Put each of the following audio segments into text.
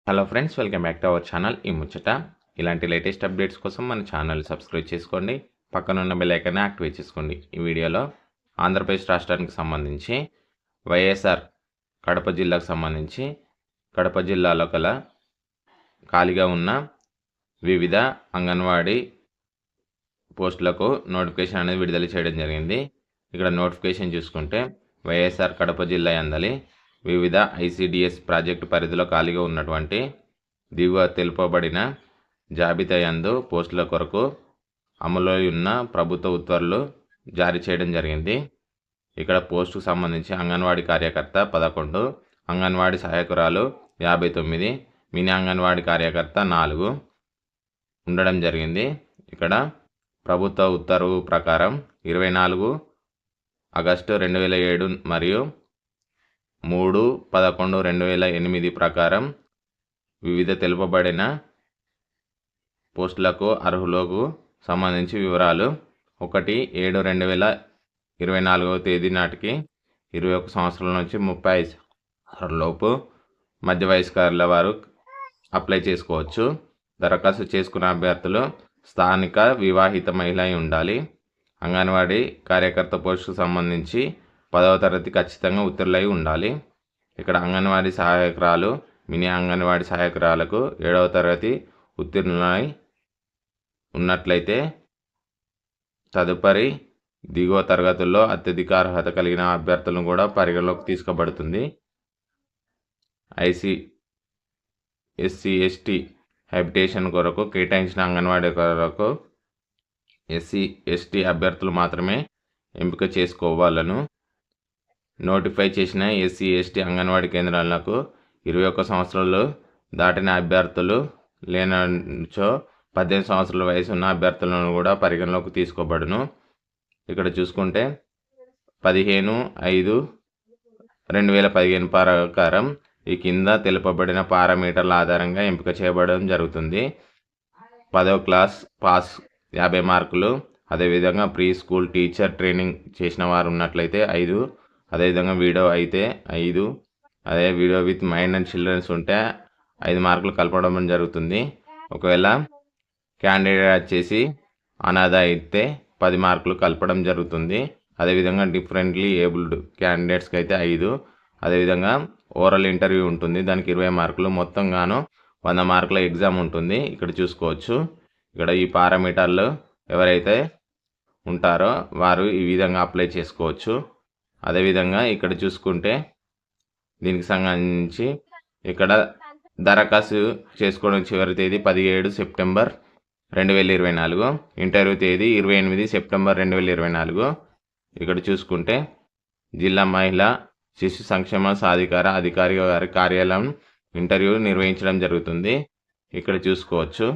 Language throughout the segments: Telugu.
Hello friends, welcome back to our channel ఈ ముచ్చట. ఇలాంటి లేటెస్ట్ అప్డేట్స్ కోసం మన ఛానల్ సబ్స్క్రైబ్ చేసుకోండి, పక్కనున్న బెల్ ఐకాన్ని యాక్టివేట్ చేసుకోండి. ఈ వీడియోలో ఆంధ్రప్రదేశ్ రాష్ట్రానికి సంబంధించి వైఎస్ఆర్ కడప జిల్లాకు సంబంధించి కడప జిల్లాలో గల ఖాళీగా ఉన్న వివిధ అంగన్వాడీ పోస్టులకు నోటిఫికేషన్ అనేది విడుదల చేయడం జరిగింది. ఇక్కడ నోటిఫికేషన్ చూసుకుంటే వైఎస్ఆర్ కడప జిల్లా యందలి వివిధ ఐసిడిఎస్ ప్రాజెక్టు పరిధిలో ఖాళీగా ఉన్నటువంటి దిగువ తెలుపబడిన జాబితా యందు పోస్టుల కొరకు అమలులో ఉన్న ప్రభుత్వ ఉత్తర్వులు జారీ చేయడం జరిగింది. ఇక్కడ పోస్టుకు సంబంధించి అంగన్వాడీ కార్యకర్త 11, అంగన్వాడీ సహాయకురాలు 59, మినీ అంగన్వాడీ కార్యకర్త 4 ఉండడం జరిగింది. ఇక్కడ ప్రభుత్వ ఉత్తర్వు ప్రకారం 24 ఆగస్టు 2007 మరియు 3/11/2008 ప్రకారం వివిధ తెలుపబడిన పోస్టులకు అర్హులకు సంబంధించి వివరాలు 1/7/2024 తేదీ నాటికి 21 సంవత్సరాల నుంచి 35 లోపు మధ్య వయస్కుల వారు అప్లై చేసుకోవచ్చు. దరఖాస్తు చేసుకున్న అభ్యర్థులు స్థానిక వివాహిత మహిళ అయి ఉండాలి. అంగన్వాడీ కార్యకర్త పోస్టుకు సంబంధించి 10వ తరగతి ఖచ్చితంగా ఉత్తీర్ణులై ఉండాలి. ఇక్కడ అంగన్వాడీ సహాయకురాలు, మినీ అంగన్వాడీ సహాయకురాలకు 7వ తరగతి ఉత్తీర్ణులై ఉన్నట్లయితే తదుపరి దిగువ తరగతుల్లో అత్యధిక అర్హత కలిగిన అభ్యర్థులను కూడా పరిగణలోకి తీసుకోబడుతుంది. SC/ST హ్యాబిటేషన్ కొరకు కేటాయించిన అంగన్వాడీ కొరకు SC/ST అభ్యర్థులు మాత్రమే ఎంపిక చేసుకోవాలను. నోటిఫై చేసిన SC/ST అంగన్వాడీ కేంద్రాలకు 21 సంవత్సరాలు దాటిన అభ్యర్థులు లేనచో 18 సంవత్సరాల వయసు ఉన్న అభ్యర్థులను కూడా పరిగణలోకి తీసుకోబడును. ఇక్కడ చూసుకుంటే 15/5/2015 ప్రకారం ఈ కింద తెలుపబడిన పారామీటర్ల ఆధారంగా ఎంపిక చేయబడడం జరుగుతుంది. 10వ క్లాస్ పాస్ 50 మార్కులు, అదేవిధంగా ప్రీ స్కూల్ టీచర్ ట్రైనింగ్ చేసిన వారు ఉన్నట్లయితే 5, అదేవిధంగా వీడియో అయితే 5, అదే video with mind and childrens ఉంటే 5 మార్కులు కలపడం జరుగుతుంది. ఒకవేళ క్యాండిడేట్ వచ్చేసి అనాథ అయితే 10 మార్కులు కలపడం జరుగుతుంది. అదేవిధంగా డిఫరెంట్లీ ఏబుల్డ్ క్యాండిడేట్స్కి అయితే 5, అదేవిధంగా ఓరల్ ఇంటర్వ్యూ ఉంటుంది, దానికి 20 మార్కులు, మొత్తంగాను 100 మార్కుల ఎగ్జామ్ ఉంటుంది. ఇక్కడ చూసుకోవచ్చు. ఇక్కడ ఈ పారామీటర్లు ఎవరైతే ఉంటారో వారు ఈ విధంగా అప్లై చేసుకోవచ్చు. అదేవిధంగా ఇక్కడ చూసుకుంటే దీనికి సంబంధించి ఇక్కడ దరఖాస్తు చేసుకోవడం చివరి తేదీ 17 సెప్టెంబర్ 2024, ఇంటర్వ్యూ తేదీ 28 సెప్టెంబర్ 2024. ఇక్కడ చూసుకుంటే జిల్లా మహిళా శిశు సంక్షేమ సాధికార అధికారి గారి కార్యాలయం ఇంటర్వ్యూ నిర్వహించడం జరుగుతుంది. ఇక్కడ చూసుకోవచ్చు.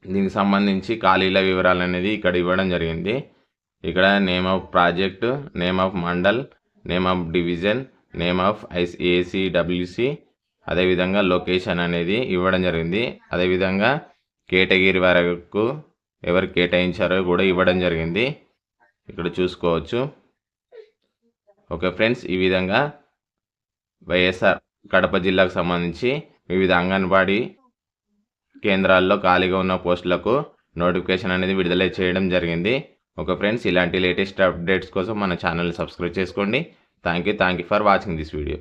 దీనికి సంబంధించి ఖాళీల వివరాలు అనేది ఇక్కడ ఇవ్వడం జరిగింది. ఇక్కడ name of project, name of mandal, name of division, name of ACWC, అదేవిధంగా లొకేషన్ అనేది ఇవ్వడం జరిగింది. అదేవిధంగా కేటగిరీ వరకు ఎవరు కేటాయించారో కూడా ఇవ్వడం జరిగింది. ఇక్కడ చూసుకోవచ్చు. ఓకే ఫ్రెండ్స్, ఈ విధంగా వైఎస్ఆర్ కడప జిల్లాకు సంబంధించి వివిధ అంగన్వాడీ కేంద్రాల్లో ఖాళీగా ఉన్న పోస్టులకు నోటిఫికేషన్ అనేది విడుదల చేయడం జరిగింది. ఓకే ఫ్రెండ్స్, ఇలాంటి లేటెస్ట్ అప్డేట్స్ కోసం మన ఛానల్ని సబ్స్క్రైబ్ చేసుకోండి. Thank you for watching this video.